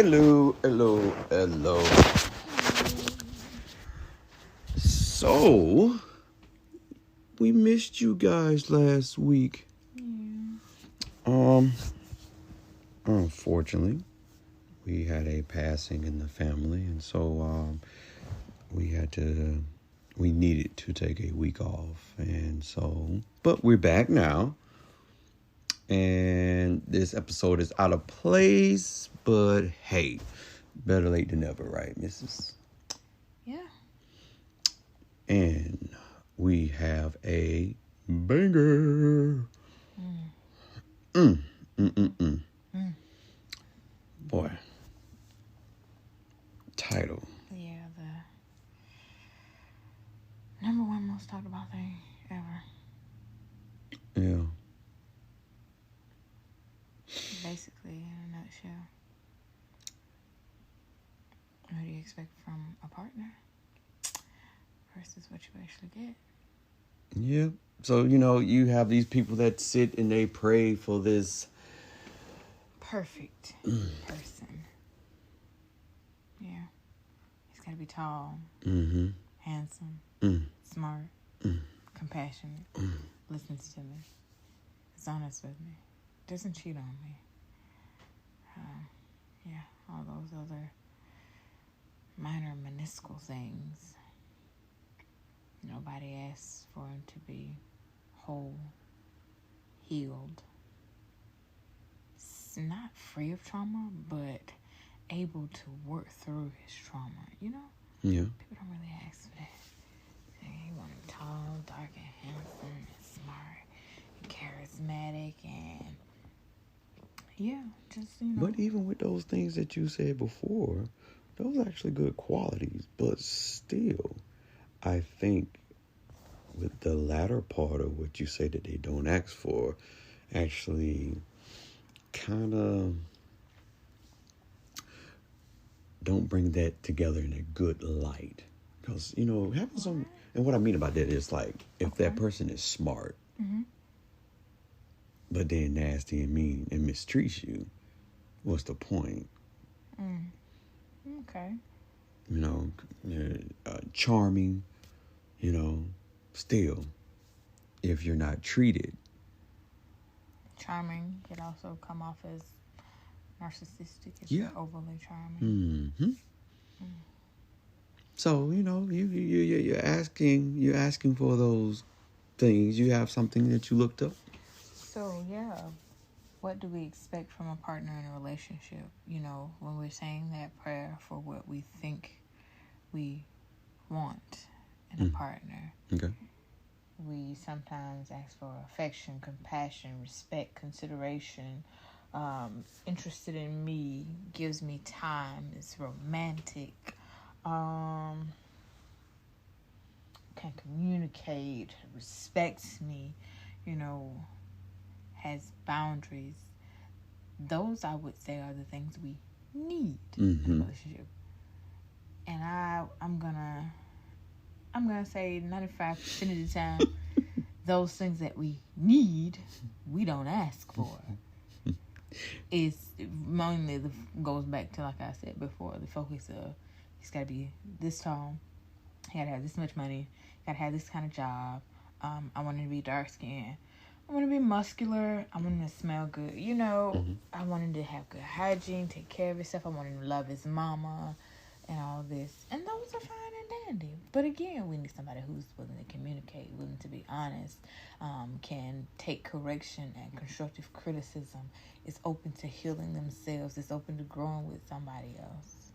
Hello. So, we missed you guys last week. Unfortunately, we had a passing in the family, and so we needed to take a week off, and so, but we're back now. And this episode is out of place, but hey, better late than never, right, Mrs.? Yeah. And we have a banger. Boy. Title. Yeah, the number one most talked about thing ever. Yeah. Basically, in a nutshell. What do you expect from a partner versus what you actually get? Yeah. So, you have these people that sit and they pray for this perfect person. Yeah. He's got to be tall, handsome, smart, compassionate, listens to me, is honest with me, doesn't cheat on me. All those other minor minuscule things. Nobody asks for him to be whole, healed, not free of trauma, but able to work through his trauma, Yeah. People don't really ask for that. They want him tall, dark, and handsome, and smart, and charismatic, and But even with those things that you said before, those are actually good qualities. But still, I think with the latter part of what you say that they don't ask for, actually kind of don't bring that together in a good light. Because, having some... And what I mean about that is, like, if that person is smart, but they're nasty and mean and mistreats you, what's the point? Okay. Charming, still, if you're not treated. Charming could also come off as narcissistic if you're overly charming. So, you're asking for those things. You have something that you looked up. So, what do we expect from a partner in a relationship? When we're saying that prayer for what we think we want in a partner. Okay. We sometimes ask for affection, compassion, respect, consideration, interested in me, gives me time, is romantic, can communicate, respects me, has boundaries. Those, I would say, are the things we need in a relationship. And I'm gonna say 95% of the time, those things that we need, we don't ask for. It's mainly goes back to, like I said before, the focus of he's got to be this tall, he got to have this much money, got to have this kind of job. I want him to be dark skinned. I want him to be muscular. I want him to smell good. I want him to have good hygiene, take care of himself. I want him to love his mama and all this. And those are fine and dandy. But again, we need somebody who's willing to communicate, willing to be honest, can take correction and constructive criticism, is open to healing themselves, is open to growing with somebody else.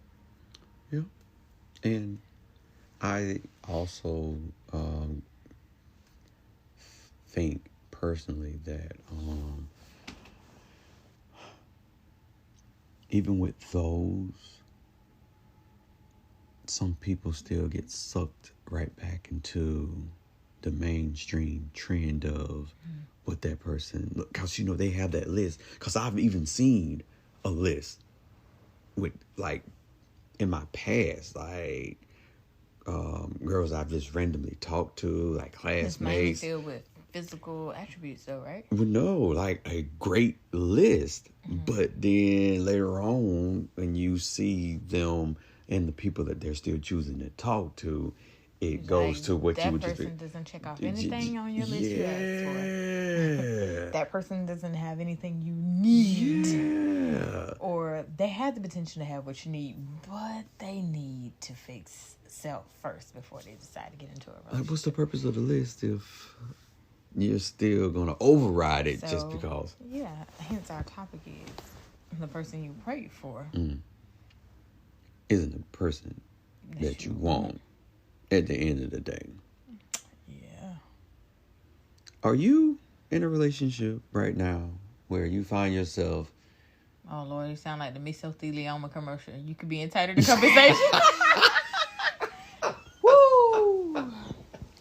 Yeah. And I also think personally that even with those, some people still get sucked right back into the mainstream trend of what that person look, because they have that list. Because I've even seen a list with, like, in my past, like girls I've just randomly talked to, like classmates, filled with physical attributes, though, right? Well, no, like a great list. But then later on, when you see them and the people that they're still choosing to talk to, it goes to what you would just be. That person doesn't check off anything on your list you asked for. That person doesn't have anything you need. Yeah. Or they have the potential to have what you need, but they need to fix self first before they decide to get into a relationship. Like, what's the purpose of the list if you're still going to override it just because? Yeah, hence our topic is the person you prayed for. Isn't the person that you want at the end of the day. Yeah. Are you in a relationship right now where you find yourself... Oh, Lord, you sound like the mesothelioma commercial. You could be entitled to compensation. Woo!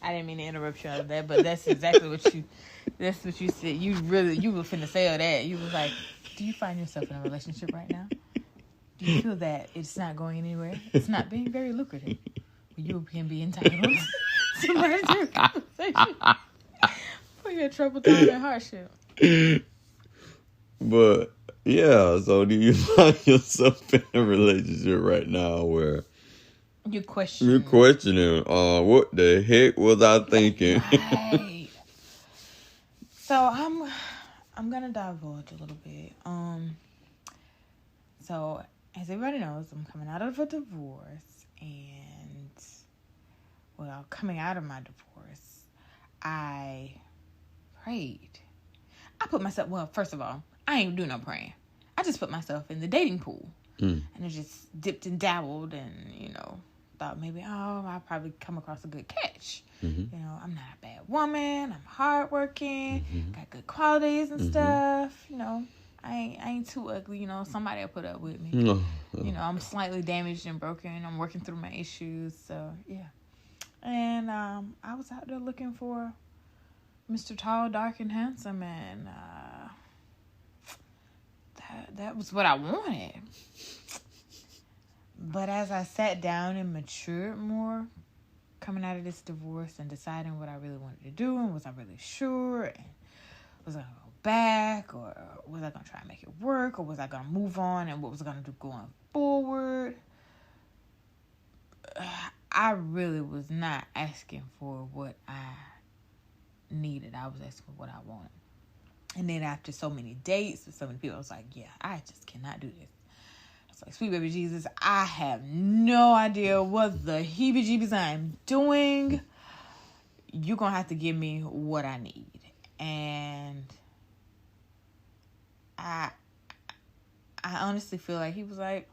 I didn't mean to interrupt you on that, but that's exactly what you said. You were finna say that. You was like, do you find yourself in a relationship right now? Do you feel that it's not going anywhere? It's not being very lucrative. You can be entitled to monetary compensation for your trouble, time, and hardship. But, yeah, so do you find yourself in a relationship right now where you're questioning, what the heck was I thinking? Right. So I'm gonna divulge a little bit. So as everybody knows, I'm coming out of a divorce, and coming out of my divorce, I prayed. I put myself, first of all, I ain't do no praying. I just put myself in the dating pool. And I just dipped and dabbled and, thought maybe, I'll probably come across a good catch. I'm not a bad woman. I'm hardworking. Got good qualities and stuff. I ain't too ugly. Somebody will put up with me. I'm slightly damaged and broken. I'm working through my issues. So, yeah. And I was out there looking for Mr. Tall, Dark, and Handsome, and that was what I wanted. But as I sat down and matured more, coming out of this divorce and deciding what I really wanted to do, and was I really sure, and was I going to go back, or was I going to try and make it work, or was I going to move on, and what was I going to do going forward? I really was not asking for what I needed. I was asking for what I wanted. And then after so many dates with so many people, I was like, yeah, I just cannot do this. I was like, sweet baby Jesus, I have no idea what the heebie-jeebies I'm doing. You're going to have to give me what I need. And I honestly feel like he was like,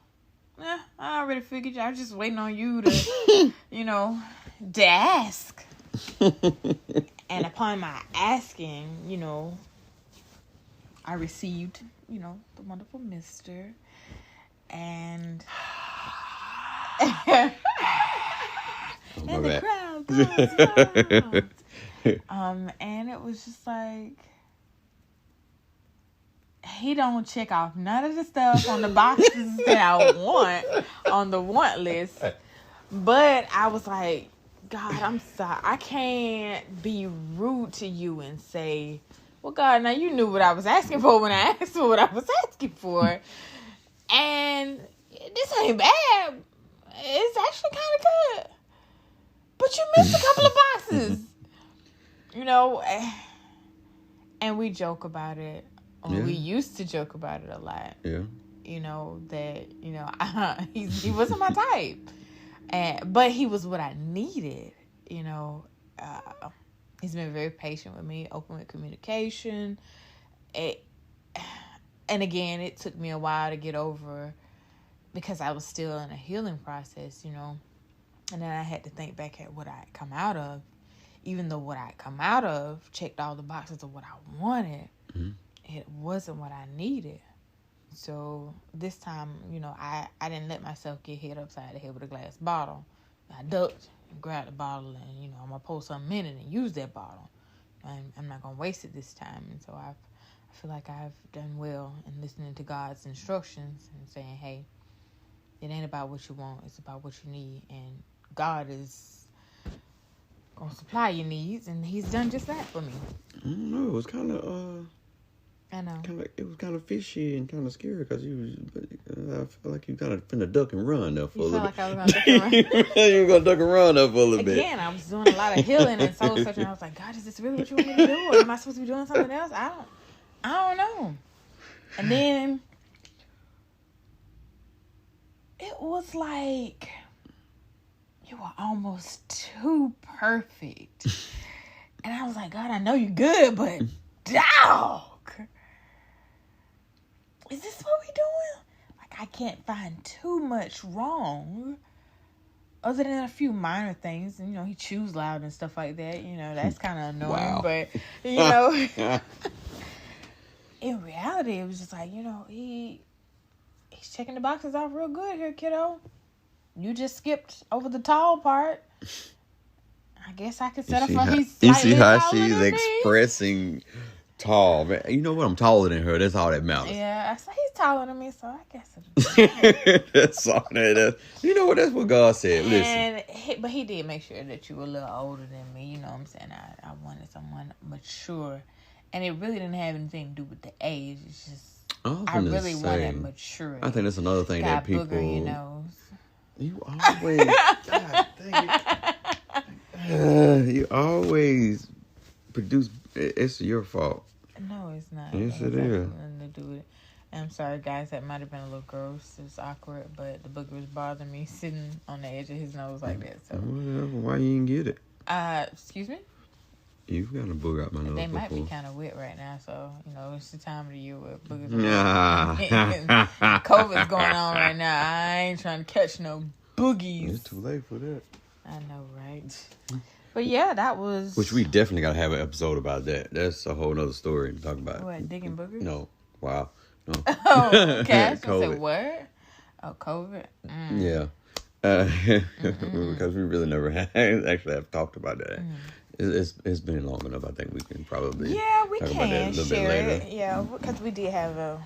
I already figured I was just waiting on you to, to ask. And upon my asking, I received, the wonderful mister. And and the crowd goes wild. And it was just like, he don't check off none of the stuff on the boxes that I want on the want list. But I was like, God, I'm sorry. I can't be rude to you and say, well, God, now you knew what I was asking for when I asked for what I was asking for. And this ain't bad. It's actually kind of good. But you missed a couple of boxes. And we joke about it. Yeah. We used to joke about it a lot. Yeah. That, he wasn't my type. But he was what I needed. He's been very patient with me, open with communication. And again, it took me a while to get over because I was still in a healing process, And then I had to think back at what I had come out of. Even though what I had come out of checked all the boxes of what I wanted, it wasn't what I needed. So this time, I didn't let myself get hit upside the head with a glass bottle. I ducked and grabbed the bottle and, I'm going to pour something in it and use that bottle. I'm not going to waste it this time. And so I feel like I've done well in listening to God's instructions and saying, hey, it ain't about what you want. It's about what you need. And God is gonna supply your needs, and he's done just that for me. I don't know. It was kind of I know. It was kind of fishy and kind of scary because I feel like you kind of finna duck and run there for a little bit. I was gonna duck and run. You were gonna duck and run there for a little bit. Again, I was doing a lot of healing and soul searching. I was like, God, is this really what you want me to do, or am I supposed to be doing something else? I don't know. And then it was like you were almost too perfect, and I was like, God, I know you're good, but dog. Is this what we doing? Like, I can't find too much wrong. Other than a few minor things. And, he chews loud and stuff like that. That's kind of annoying. Wow. But, in reality, it was just like, he's checking the boxes off real good here, kiddo. You just skipped over the tall part. I guess I could settle for he's slightly You see how taller she's than me. expressing tall, man. You know what? I'm taller than her. That's all that matters. Yeah, so he's taller than me, so I guess that's all that is. You know what? That's what God said. Listen. But he did make sure that you were a little older than me. You know what I'm saying? I wanted someone mature. And it really didn't have anything to do with the age. It's just, I really wanted maturity. I think that's another thing that people... booger your nose. You always... God dang it. You always produce... It's your fault. No, it's not. Yes, it is. Nothing to do with it. I'm sorry, guys. That might have been a little gross. It's awkward, but the booger was bothering me sitting on the edge of his nose like that. So, why you didn't get it? Excuse me? You've got a booger out my nose. They might be kind of wet right now, so it's the time of the year where boogers are COVID's going on right now. I ain't trying to catch no boogies. It's too late for that. I know, right? But yeah, that was... Which we definitely got to have an episode about that. That's a whole nother story to talk about. What, digging boogers? No. Wow. No. Oh, okay. I was going to say, what? Oh, COVID? Yeah. Because we really never actually have talked about that. It's been long enough. I think we can probably we talk can about that a little share bit later. it. Yeah, because we did have a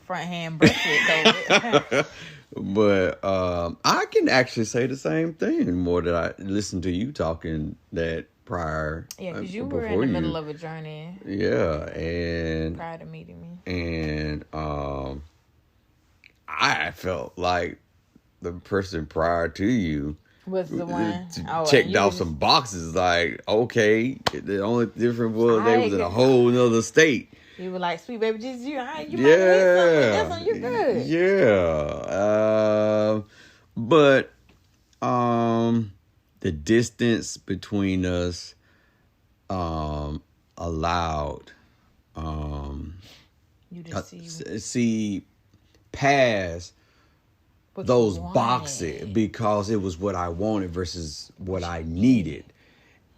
front hand brush with COVID. But I can actually say the same thing. More that I listened to you talking that prior. Yeah, because you were in the middle of a journey. Yeah, and prior to meeting me, and I felt like the person prior to you was the one checked off some boxes. Like, okay, the only difference was they was in a whole nother state. You were like, sweet baby Jesus, you might need something. That's on, you're good. Yeah. But the distance between us allowed you to see past those boxes because it was what I wanted versus what I needed.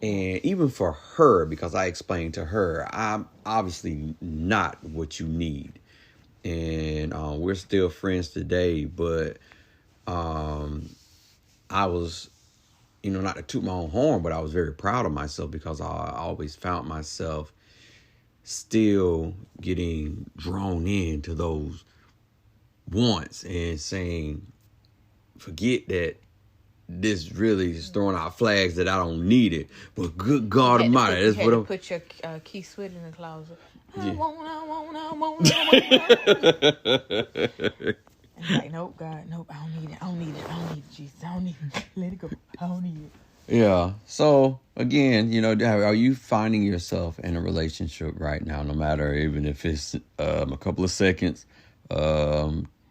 And even for her, because I explained to her, I'm obviously not what you need. And we're still friends today, but I was, not to toot my own horn, but I was very proud of myself because I always found myself still getting drawn into those wants and saying, forget that. This really is throwing out flags that I don't need it. But good God Almighty, that's what I'm... Put your key sweat in the closet. Yeah. I want. And like, nope, God, nope, I don't need it, Jesus. I don't need it. Let it go. I don't need it. Yeah. So, again, are you finding yourself in a relationship right now, no matter even if it's a couple of seconds,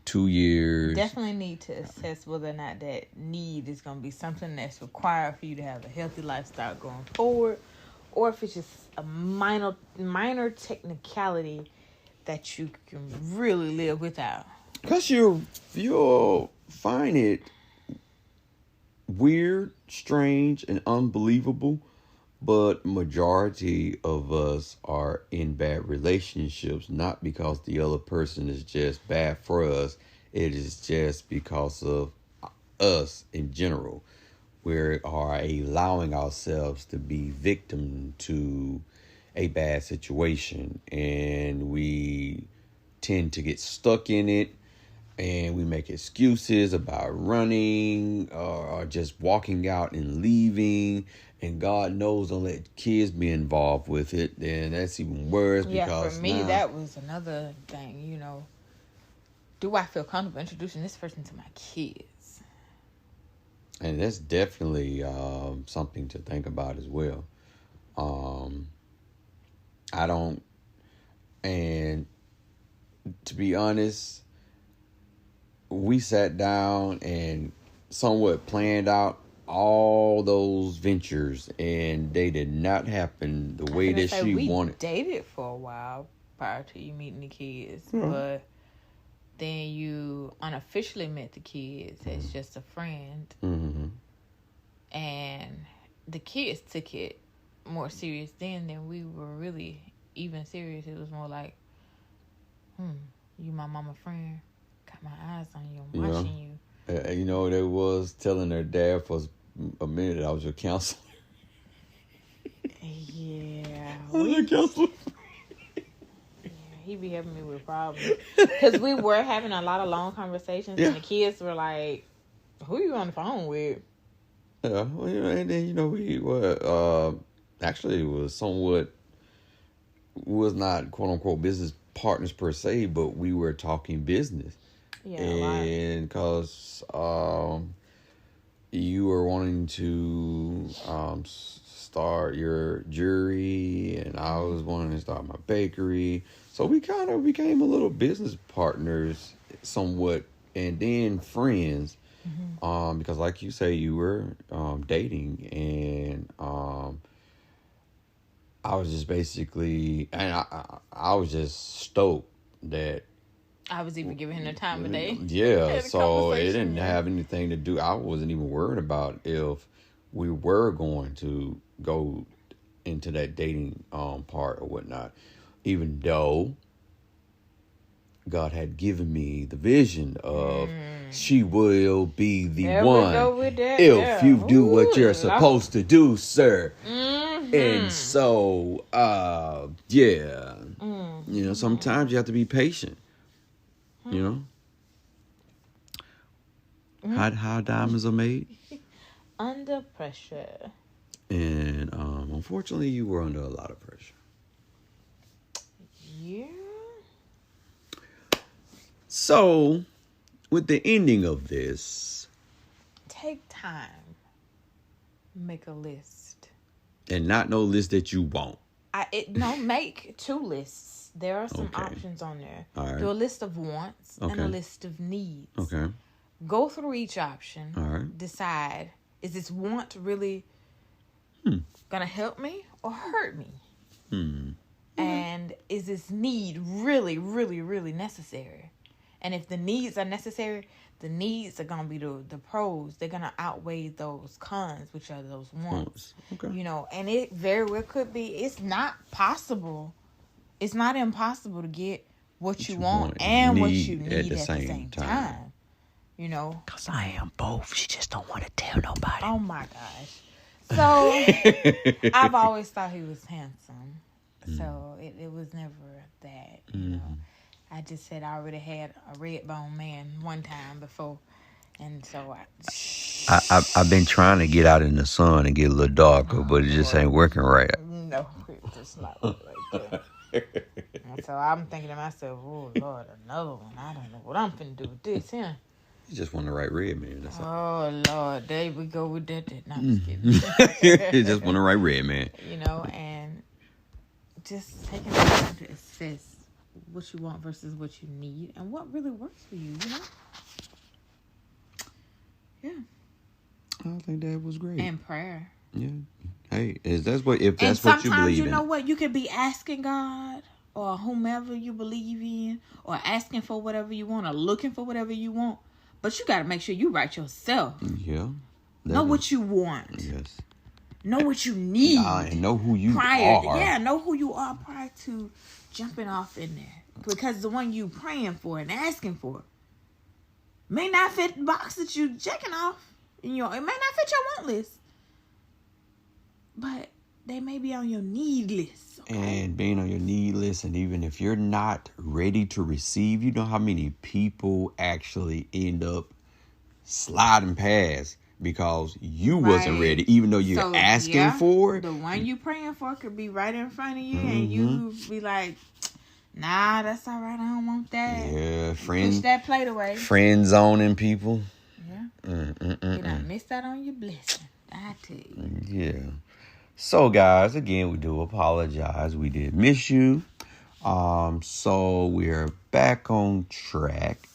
2 years. Definitely need to assess whether or not that need is going to be something that's required for you to have a healthy lifestyle going forward, or if it's just a minor technicality that you can really live without. Because you'll find it weird, strange, and unbelievable, but majority of us are in bad relationships, not because the other person is just bad for us. It is just because of us in general. We are allowing ourselves to be victim to a bad situation, and we tend to get stuck in it, and we make excuses about running or just walking out and leaving. and God knows don't let kids be involved with it, then that's even worse. Yeah, because for me, that was another thing, Do I feel comfortable introducing this person to my kids? And that's definitely something to think about as well. I don't, and to be honest, we sat down and somewhat planned out all those ventures, and they did not happen the way that she wanted. We dated for a while prior to you meeting the kids, but then you unofficially met the kids as just a friend, and the kids took it more serious then than we were really even serious. It was more like, you my mama friend, got my eyes on you, I'm watching you. They was telling her dad for a minute I was your counselor. Yeah. I was your counselor. He be helping me with problems. Because we were having a lot of long conversations, and the kids were like, who you on the phone with? Yeah, well, and then, we were, actually, it was somewhat, was not quote-unquote business partners per se, but we were talking business. Yeah, and because you were wanting to start your jewelry, and I was wanting to start my bakery. So we kind of became a little business partners somewhat, and then friends. Because like you say, you were dating, and I was just basically, and I was just stoked that I was even giving him the time of day. Yeah, so it didn't have anything to do. I wasn't even worried about if we were going to go into that dating part or whatnot, even though God had given me the vision of she will be the one if you do what you're supposed to do, sir. And so, sometimes you have to be patient. How diamonds are made? Under pressure. And unfortunately, you were under a lot of pressure. Yeah. So, with the ending of this, take time. Make a list. And not no list that you won't. Make 2 lists. There are some options on there. All right. Do a list of wants and a list of needs. Okay. Go through each option. All right. Decide, is this want really gonna help me or hurt me? And is this need really, really, really necessary? And if the needs are necessary, the needs are gonna be the pros. They're gonna outweigh those cons, which are those wants. Okay. And it very well could be. It's not possible. It's not impossible to get what you want and what you need at the same time. Because I am both. She just don't want to tell nobody. Oh, my gosh. So, I've always thought he was handsome. So, it was never that, I just said I already had a red bone man one time before. And so I've been trying to get out in the sun and get a little darker, but it just ain't working right. No, it's just not like that. And so I'm thinking to myself, oh, Lord, another one. I don't know what I'm finna do with this here. You just want the right red man. That's all. Oh, Lord, there we go with that. No, I'm just kidding. You just want the right red man. And just taking the time to assess what you want versus what you need and what really works for you, Yeah. I think that was great. And prayer. Yeah. Hey, if that's what you believe in. Sometimes you know what? You could be asking God or whomever you believe in or asking for whatever you want or looking for whatever you want. But you got to make sure you right yourself. Yeah. Know what you want. Yes. Know what you need. And know who you are. Yeah, know who you are prior to jumping off in there. Because the one you praying for and asking for may not fit the box that you checking off. It may not fit your want list. But they may be on your need list. Okay? And being on your need list, and even if you're not ready to receive, you know how many people actually end up sliding past because you wasn't ready, even though you're asking for it. The one you praying for could be right in front of you, and you be like, nah, that's all right. I don't want that. Yeah, push that plate away. Friend zoning people. Yeah. You done missed out on your blessing. I tell you. Yeah. So, guys, again, we do apologize. We did miss you. So we're back on track,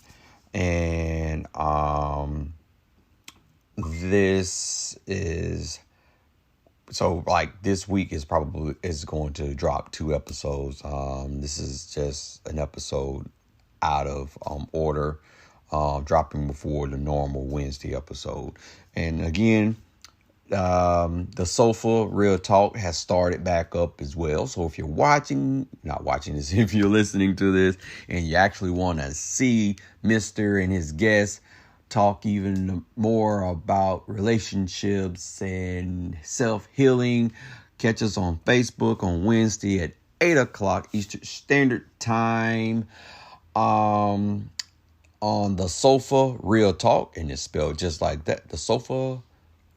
and this is so like this week is going to drop 2 episodes. This is just an episode out of order, dropping before the normal Wednesday episode. And again, the Sofa Real Talk has started back up as well. So if you're not watching this, if you're listening to this and you actually want to see Mr. and his guests talk even more about relationships and self-healing, catch us on Facebook on Wednesday at 8 o'clock Eastern Standard Time on the Sofa Real Talk. And it's spelled just like that, the Sofa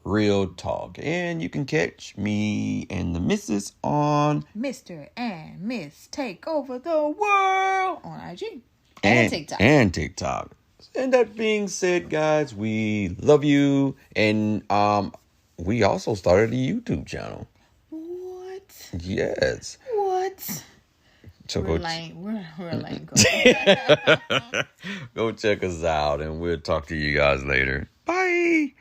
Real Talk. And you can catch me and the missus on Mr. and Miss Take Over the World on IG and TikTok. And that being said, guys, we love you. And we also started a YouTube channel. What? Yes. What? So we're lame. Go check us out, and we'll talk to you guys later. Bye.